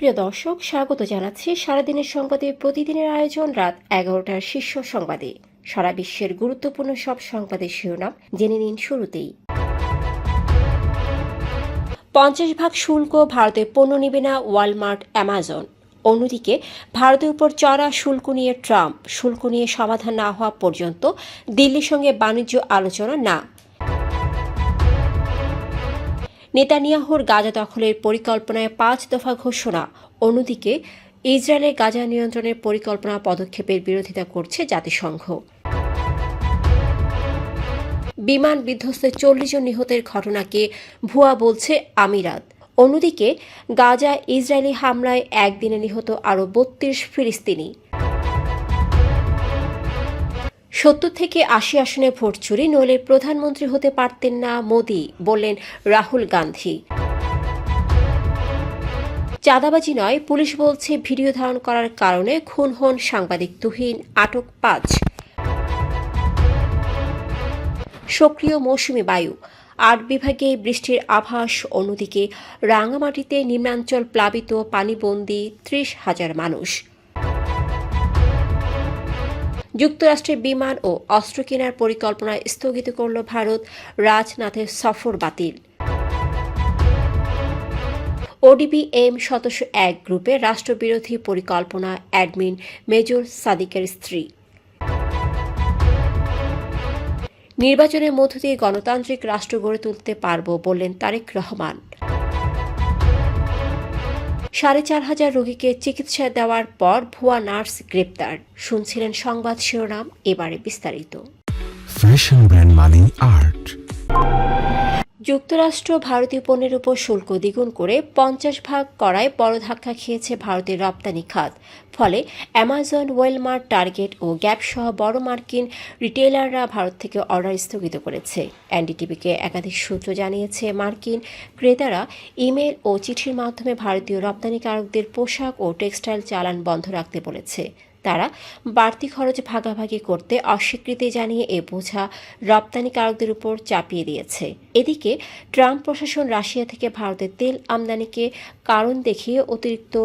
প্রিয় দর্শক, স্বাগত জানাচ্ছি সারাদিনের সংবাদে প্রতিদিনের আয়োজন রাত 11টার শীর্ষ সংবাদে। সারা বিশ্বের গুরুত্বপূর্ণ সব সংবাদের শিরোনাম জেনে নিন শুরুতেই। 50% শুল্ক ভারতে পণ্য নেবে না ওয়ালমার্ট, অ্যামাজন। অন্যদিকে ভারতের উপর চড়া শুল্ক নিয়ে ট্রাম্প, শুল্ক নিয়ে সমাধান না হওয়া পর্যন্ত দিল্লির সঙ্গে বাণিজ্য আলোচনা না। নেতানিয়াহুর গাজা দখলের পরিকল্পনায় 5 দফা ঘোষণা। অন্যদিকে ইসরায়েলের গাজা নিয়ন্ত্রণের পরিকল্পনা পদক্ষেপের বিরোধিতা করছে জাতিসংঘ। বিমান বিধ্বস্তে 40 জন নিহতের ঘটনাকে ভুয়া বলছে আমিরাত। অন্যদিকে গাজা ইসরায়েলি হামলায় একদিনে নিহত আরও 32 ফিলিস্তিনি। 70 থেকে 80 আসনে ভোট চুরি, নইলে প্রধানমন্ত্রী হতে পারতেন না মোদি, বললেন রাহুল গান্ধী। চাঁদাবাজি নয়, পুলিশ বলছে ভিডিও ধারণ করার কারণে খুন হন সাংবাদিক তুহিন, আটক 5। সক্রিয় মৌসুমি বায়ু, 8 বিভাগে বৃষ্টির আভাস। অন্যদিকে রাঙামাটিতে নিম্নাঞ্চল প্লাবিত, পানিবন্দী 30,000 মানুষ। যুক্তরাষ্ট্রের বিমান ও অস্ত্র কেনার পরিকল্পনা স্থগিত করল ভারত, রাজনাথের সফর বাতিল। ওডিবি এম সদস্য 1 গ্রুপে রাষ্ট্রবিরোধী পরিকল্পনা, অ্যাডমিন মেজর সাদিকের স্ত্রী। নির্বাচনের মধ্য দিয়ে গণতান্ত্রিক রাষ্ট্র গড়ে তুলতে পারব, বললেন তারেক রহমান। 4,500 রোগীকে চিকিৎসা দেওয়ার পর ভুয়া নার্স গ্রেপ্তার। শুনছিলেন সংবাদ শিরোনাম, এবারে বিস্তারিত। ফ্যাশন ব্র্যান্ড মানে আর্ট। যুক্তরাষ্ট্র ভারতীয় পণ্যের উপর শুল্ক দ্বিগুণ করে 50% করায় বড় ধাক্কা খেয়েছে ভারতের রপ্তানি খাত। ফলে অ্যামাজন, ওয়েলমার্ট, টার্গেট ও গ্যাপ সহ বড় মার্কিন রিটেইলাররা ভারত থেকে অর্ডার স্থগিত করেছে। এনডিটিভিকে একাধিক সূত্র জানিয়েছে, মার্কিন ক্রেতারা ইমেল ও চিঠির মাধ্যমে ভারতীয় রপ্তানিকারকদের পোশাক ও টেক্সটাইল চালান বন্ধ রাখতে বলেছে। তারা বাড়তি খরচ ভাগাভাগি করতে অস্বীকৃতি জানিয়ে এ বোঝা রপ্তানিকারকদের উপর চাপিয়ে দিয়েছে। এদিকে ট্রাম্প প্রশাসন রাশিয়া থেকে ভারতের তেল আমদানিকে কারণ দেখিয়ে অতিরিক্ত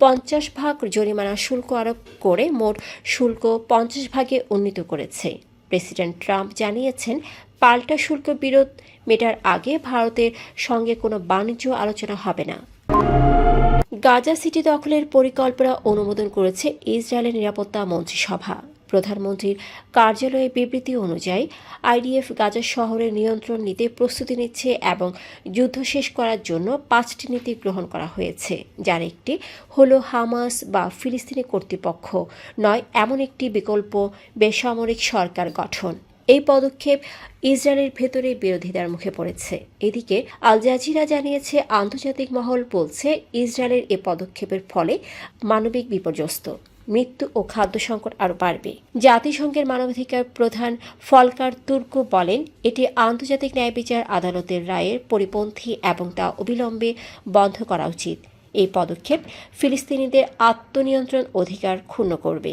50% জরিমানা শুল্ক আরোপ করে মোট শুল্ক 50% উন্নীত করেছে। প্রেসিডেন্ট ট্রাম্প জানিয়েছেন, পাল্টা শুল্ক বিরোধ মেটার আগে ভারতের সঙ্গে কোনো বাণিজ্য আলোচনা হবে না। গাজা সিটি দখলের পরিকল্পনা অনুমোদন করেছে ইসরায়েলের নিরাপত্তা মন্ত্রিসভা। প্রধানমন্ত্রীর কার্যালয়ের বিবৃতি অনুযায়ী আইডিএফ গাজা শহরের নিয়ন্ত্রণ নিতে প্রস্তুতি নিচ্ছে এবং যুদ্ধ শেষ করার জন্য 5টি নীতি গ্রহণ করা হয়েছে, যার একটি হল হামাস বা ফিলিস্তিনি কর্তৃপক্ষ নয় এমন একটি বিকল্প বেসামরিক সরকার গঠন। এই পদক্ষেপ ইসরায়েলের ভেতরে বিরোধিতার মুখে পড়েছে। এদিকে আল জাজিরা জানিয়েছে, আন্তর্জাতিক মহল বলছে ইসরায়েলের এ পদক্ষেপের ফলে মানবিক বিপর্যস্ত, মৃত্যু ও খাদ্য সংকট আরও বাড়বে। জাতিসংঘের মানবাধিকার প্রধান ফলকার তুর্ক বলেন, এটি আন্তর্জাতিক ন্যায় বিচার আদালতের রায়ের পরিপন্থী এবং তা অবিলম্বে বন্ধ করা উচিত। এই পদক্ষেপ ফিলিস্তিনিদের আত্মনিয়ন্ত্রণ অধিকার ক্ষুণ্ণ করবে।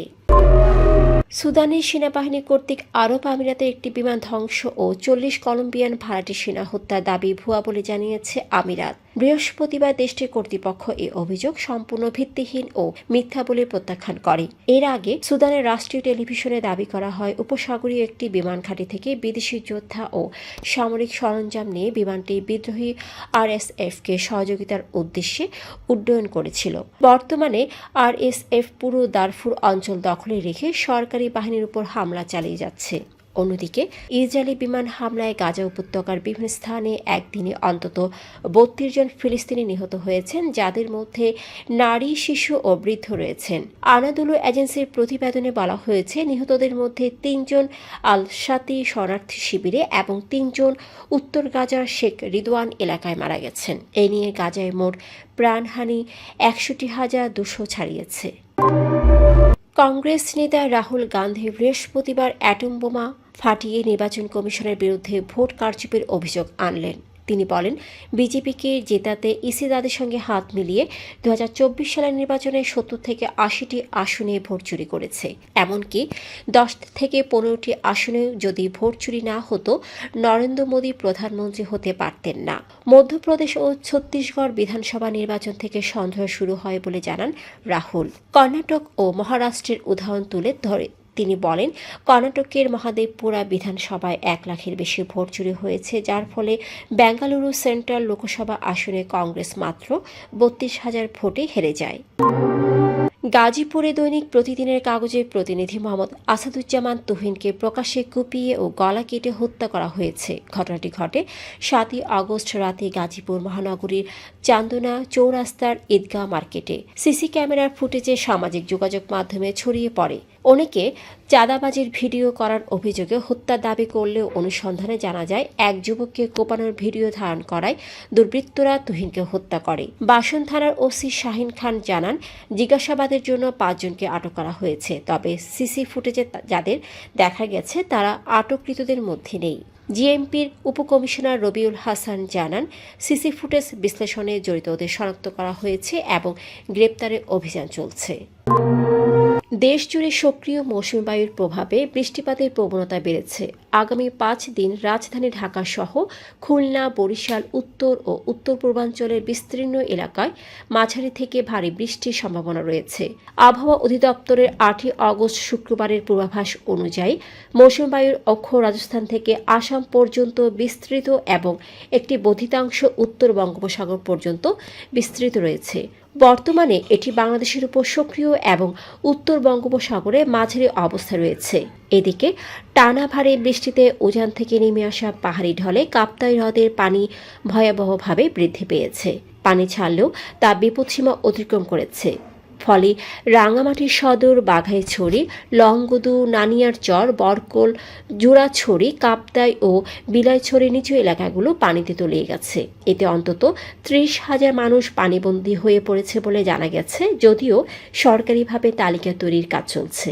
সুদানের সেনাবাহিনী কর্তৃক আরব আমিরাতের একটি বিমান ধ্বংস ও 40 কলম্বিয়ান ভাড়াটে সেনা হত্যার দাবি ভুয়া বলে জানিয়েছে আমিরাত। বৃহস্পতিবার দেশটির কর্তৃপক্ষ এই অভিযোগ সম্পূর্ণ ভিত্তিহীন ও মিথ্যা বলে প্রত্যাখ্যান করে। এর আগে সুদানের রাষ্ট্রীয় টেলিভিশনে দাবি করা হয়, উপসাগরীয় একটি বিমান ঘাঁটি থেকে বিদেশি যোদ্ধা ও সামরিক সরঞ্জাম নিয়ে বিমানটি বিদ্রোহী আরএসএফকে সহযোগিতার উদ্দেশ্যে উড্ডয়ন করেছিল। বর্তমানে আরএসএফ পুরো দারফুর অঞ্চল দখলে রেখে সরকারি বাহিনীর উপর হামলা চালিয়ে যাচ্ছে। অন্যদিকে ইসরায়েলি বিমান হামলায় গাজা উপত্যকার বিভিন্ন স্থানে একদিনে অন্তত 32 জন ফিলিস্তিনি নিহত হয়েছেন, যাদের মধ্যে নারী, শিশু ও বৃদ্ধ রয়েছেন। আনাদুলু এজেন্সির প্রতিবেদনে বলা হয়েছে, নিহতদের মধ্যে 3 জন আল শাতি শরণার্থী শিবিরে এবং 3 জন উত্তর গাজার শেখ রিদওয়ান এলাকায় মারা গেছেন। এ নিয়ে গাজায় মোট প্রাণহানি 61,200 ছাড়িয়েছে। কংগ্রেস নেতা রাহুল গান্ধী বৃহস্পতিবার অ্যাটম বোমা ফাটিয়ে নির্বাচন কমিশনের বিরুদ্ধে ভোট কারচুপির অভিযোগ আনলেন। তিনি বলেন, বিজেপিকে জেতাতে ইসি তাদের সঙ্গে হাত মিলিয়ে 2024 সালের নির্বাচনে 70 থেকে 80টি আসনে ভোট চুরি করেছে। এমনকি 10 থেকে 15টি আসনে যদি ভোট চুরি না হতো, নরেন্দ্র মোদী প্রধানমন্ত্রী হতে পারতেন না। মধ্যপ্রদেশ ও ছত্তিশগড় বিধানসভা নির্বাচন থেকে সন্দেহ শুরু হয় বলে জানান রাহুল। কর্ণাটক ও মহারাষ্ট্রের উদাহরণ তুলে ধরে তিনি বলেন, কর্ণাটকের মহাদেবপুরা বিধানসভায় 1 লাখের বেশি ভোট চুরি হয়েছে, যার ফলে বেঙ্গালুরু সেন্ট্রাল লোকসভা আসনে কংগ্রেস মাত্র 32,000 ভোটে হেরে যায়। গাজীপুরে দৈনিক প্রতিদিনের কাগজের প্রতিনিধি মোহাম্মদ আসাদুজ্জামান তুহিনকে প্রকাশ্যে কুপিয়ে ও গলা কেটে হত্যা করা হয়েছে। ঘটনাটি ঘটে 7 আগস্ট রাতে গাজীপুর মহানগরীর চান্দনা চৌরাস্তার ঈদগাহ মার্কেটে। সিসি ক্যামেরার ফুটেজে সামাজিক যোগাযোগ মাধ্যমে ছড়িয়ে পড়ে। অনেকে চাঁদাবাজির ভিডিও করার অভিযোগে হত্যার দাবি করলেও অনুসন্ধানে জানা যায়, এক যুবককে কোপানোর ভিডিও ধারণ করায় দুর্বৃত্তরা তুহিনকে হত্যা করে। বাসন থানার ওসি শাহিন খান জানান, জিজ্ঞাসাবাদের জন্য 5 জনকে আটক করা হয়েছে, তবে সিসি ফুটেজে যাদের দেখা গেছে তারা আটককৃতদের মধ্যে নেই। জিএমপির উপকমিশনার রবিউল হাসান জানান, সিসি ফুটেজ বিশ্লেষণে জড়িতদের শনাক্ত করা হয়েছে এবং গ্রেপ্তারের অভিযান চলছে। দেশজুড়ে সক্রিয় মৌসুমী বায়ুর প্রভাবে বৃষ্টিপাতের প্রবণতা বেড়েছে। আগামী 5 দিন রাজধানী ঢাকা সহ খুলনা, বরিশাল, উত্তর ও উত্তর পূর্বাঞ্চলের বিস্তীর্ণ এলাকায় মাঝারি থেকে ভারী বৃষ্টির সম্ভাবনা রয়েছে। আবহাওয়া অধিদপ্তরের 8 আগস্ট শুক্রবারের পূর্বাভাস অনুযায়ী মৌসুমী বায়ুর অক্ষ রাজস্থান থেকে আসাম পর্যন্ত বিস্তৃত এবং একটি বর্ধিতাংশ উত্তর বঙ্গোপসাগর পর্যন্ত বিস্তৃত রয়েছে। বর্তমানে এটি বাংলাদেশের উপর সক্রিয় এবং উত্তর বঙ্গোপসাগরে মাঝারি অবস্থায় রয়েছে। এদিকে টানা ভারী বৃষ্টিতে উজান থেকে নেমে আসা পাহাড়ি ঢলে কাপ্তাই হ্রদের পানি ভয়াবহভাবে বৃদ্ধি পেয়েছে। পানি ছাড়লেও তা বিপদসীমা অতিক্রম করেছে। ফলে রাঙামাটির সদর, বাঘাইছড়ি, লংগদু, নানিয়ারচর, বরকল, জোড়াছড়ি, কাপ্তাই ও বিলাইছড়ির নিচু এলাকাগুলো পানিতে তলিয়ে গেছে। এতে অন্তত 30,000 মানুষ পানিবন্দী হয়ে পড়েছে বলে জানা গেছে, যদিও সরকারিভাবে তালিকা তৈরির কাজ চলছে।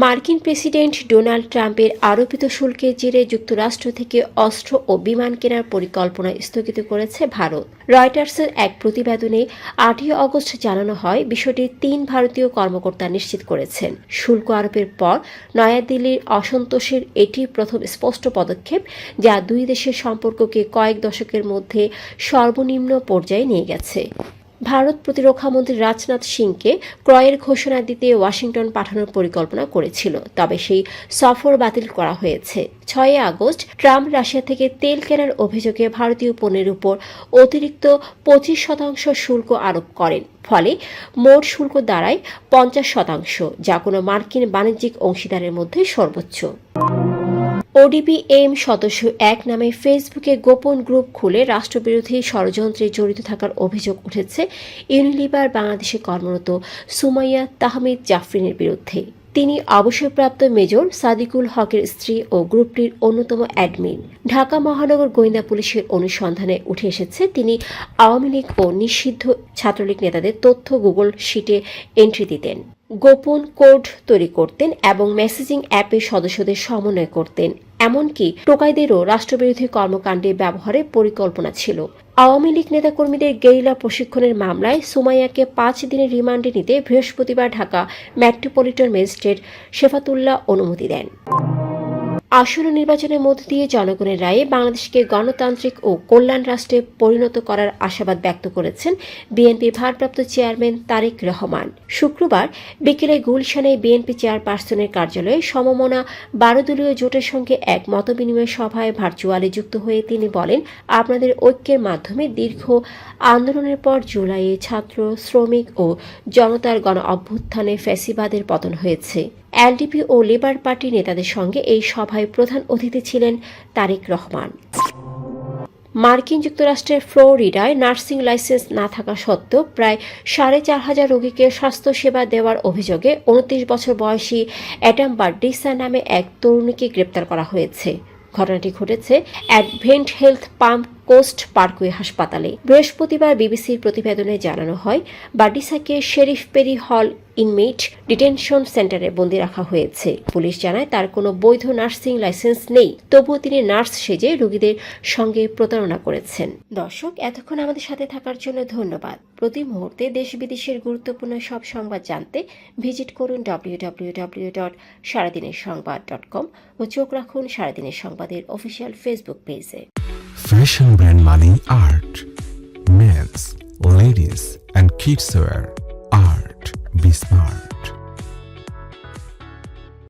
মার্কিন প্রেসিডেন্ট ডোনাল্ড ট্রাম্পের আরোপিত শুল্কের জেরে যুক্তরাষ্ট্র থেকে অস্ত্র ও বিমান কেনার পরিকল্পনা স্থগিত করেছে ভারত। রয়টার্সের এক প্রতিবেদনে 8 আগস্ট জানানো হয়, বিষয়টি 3 ভারতীয় কর্মকর্তা নিশ্চিত করেছেন। শুল্ক আরোপের পর নয়াদিল্লির অসন্তোষের এটি প্রথম স্পষ্ট পদক্ষেপ, যা দুই দেশের সম্পর্ককে কয়েক দশকের মধ্যে সর্বনিম্ন পর্যায়ে নিয়ে গেছে। ভারত প্রতিরক্ষামন্ত্রী রাজনাথ সিংকে ক্রয়ের ঘোষণা দিতে ওয়াশিংটন পাঠানোর পরিকল্পনা করেছিল, তবে সেই সফর বাতিল করা হয়েছে। 6 আগস্ট ট্রাম্প রাশিয়া থেকে তেল কেনার অভিযোগে ভারতীয় পণ্যের উপর অতিরিক্ত 25% শুল্ক আরোপ করেন। ফলে মোট শুল্ক দাঁড়ায় 50%, যা কোনো মার্কিন বাণিজ্যিক অংশীদারের মধ্যে সর্বোচ্চ। ODBM সদস্য 1 নামে ফেসবুকে গোপন গ্রুপ খুলে রাষ্ট্রবিরোধী ষড়যন্ত্রে জড়িত থাকার অভিযোগ উঠেছে ইউনিলিভার বাংলাদেশে কর্মরত সুমাইয়া তাহমিদ জাফরিনের বিরুদ্ধে। তিনি অবসরপ্রাপ্ত মেজর সাদিকুল হকের স্ত্রী ও গ্রুপটির অন্যতম অ্যাডমিন। ঢাকা মহানগর গোয়েন্দা পুলিশের অনুসন্ধানে উঠে এসেছে, তিনি আওয়ামী লীগ ও নিষিদ্ধ ছাত্রলীগ নেতাদের তথ্য গুগল শিটে এন্ট্রি দিতেন, গোপন কোড তৈরি করতেন এবং মেসেজিং অ্যাপে সদস্যদের সমন্বয় করতেন। এমনকি টোকাইদেরও রাষ্ট্রবিরোধী কর্মকাণ্ডে ব্যবহারের পরিকল্পনা ছিল। আওয়ামী লীগ নেতাকর্মীদের গেরিলা প্রশিক্ষণের মামলায় সুমাইয়াকে 5 দিনের রিমান্ডে নিতে বৃহস্পতিবার ঢাকা মেট্রোপলিটন ম্যাজিস্ট্রেট শেফাতুল্লাহ অনুমতি দেন। আসন্ন নির্বাচনের মধ্য দিয়ে জনগণের রায়ে বাংলাদেশকে গণতান্ত্রিক ও কল্যাণ রাষ্ট্রে পরিণত করার আশাবাদ ব্যক্ত করেছেন বিএনপির ভারপ্রাপ্ত চেয়ারম্যান তারেক রহমান। শুক্রবার বিকেলে গুলশানে বিএনপি চেয়ারপারসনের কার্যালয়ে সমমনা 12 দলীয় জোটের সঙ্গে এক মতবিনিময় সভায় ভার্চুয়ালি যুক্ত হয়ে তিনি বলেন, আপনাদের ঐক্যের মাধ্যমে দীর্ঘ আন্দোলনের পর জুলাইয়ে ছাত্র, শ্রমিক ও জনতার গণ অভ্যুত্থানে ফ্যাসিবাদের পতন হয়েছে। এলডিপি ও লেবার পার্টি নেতাদের সঙ্গে এই সভায় প্রধান অতিথি ছিলেন তারেক রহমান। মার্কিন যুক্তরাষ্ট্রের ফ্লোরিডায় নার্সিং লাইসেন্স না থাকা সত্ত্বেও প্রায় 4,500 রোগীকে স্বাস্থ্যসেবা দেওয়ার অভিযোগে 29 বছর বয়সী অ্যাডাম বার্ডিসা নামে এক তরুণীকে গ্রেপ্তার করা হয়েছে। ঘটনাটি ঘটেছে অ্যাডভেন্ট হেলথ পাম্প কোস্ট পার্কওয়ে হাসপাতালে। বৃহস্পতিবার বিবিসির প্রতিবেদনে জানানো হয়, বার্ডিসাকে sheriff Perry Hall inmate detention সেন্টারে বন্দী রাখা হয়েছে। পুলিশ জানায় তার কোনো বৈধ নার্সিং লাইসেন্স নেই, তবুও তিনি নার্স সেজে রোগীদের সঙ্গে প্রতারণা করেছেন। দর্শক, এতক্ষণ আমাদের সাথে থাকার জন্য ধন্যবাদ। প্রতি মুহূর্তে দেশ বিদেশের গুরুত্বপূর্ণ সব সংবাদ জানতে ভিজিট করুন www.সারাদিনেরসংবাদ.com ও চোখ রাখুন সারাদিনের সংবাদের অফিসিয়াল ফেসবুক পেজে। Fashion brand money art. Men's, ladies and kids wear art. Be smart.